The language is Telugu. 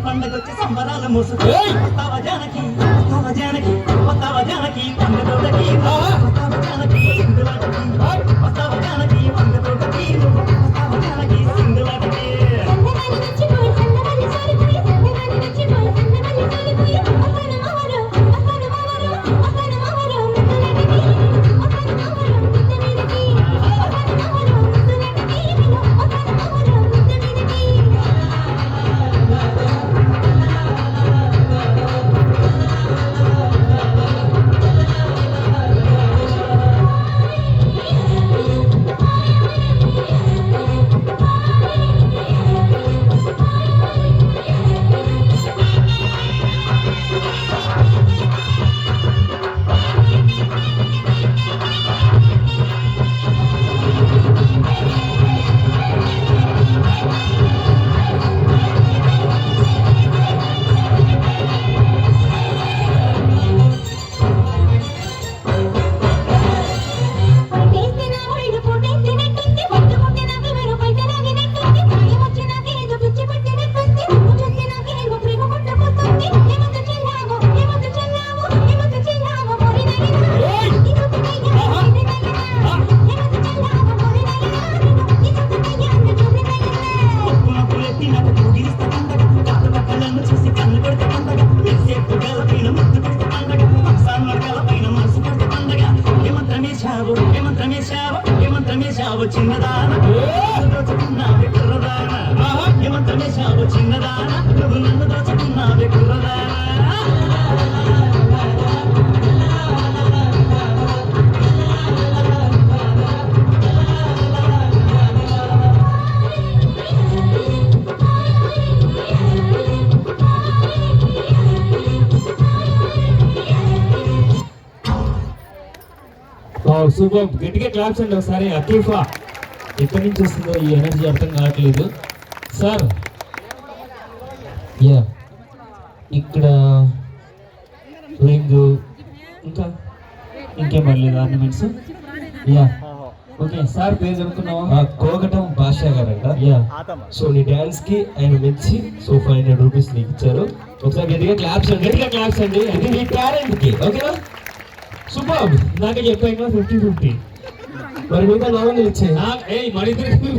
పండగొచ్చి సంబరాల ముసుగు వస్తావ జానకి పండుగ జానకి వస్తావ జానకి పండుగ సింగులాటకి చిన్నదానా దోచుకున్నావే కుర్రదానా ఏమంతమేశావు చిన్నదానా నువ్వు నన్ను దోచుకున్నావే కుర్రదానా సూపర్, గట్టిగా క్లాప్స్ అండి ఒకసారి. అకీఫా ఎక్కడి నుంచి వస్తుందో ఈ ఎనర్జీ అర్థం కావట్లేదు సార్. యా ఇక్కడ రింగ్ ఇంకా ఇంకేం పర్లేదు ఆర్నమెంట్స్. యా ఓకే సార్, పేరు చెప్తున్నావా? కోకటం భాష బాషా గారంట. యా సో నీ డాన్స్ కి ఆయన మెచ్చి సో 500 రూపీస్ నీకు ఇచ్చారు. ఒకసారి గట్టిగా క్లాప్స్ అండి. గట్టిగా క్లాప్స్ అండి. ఇది నీ టాలెంట్ కి, ఓకేనా? సూపర్. ఇందాక చెప్పాను 50-50. మరి మిగతా 400 ఇచ్చేయి. మన ఇద్దరికి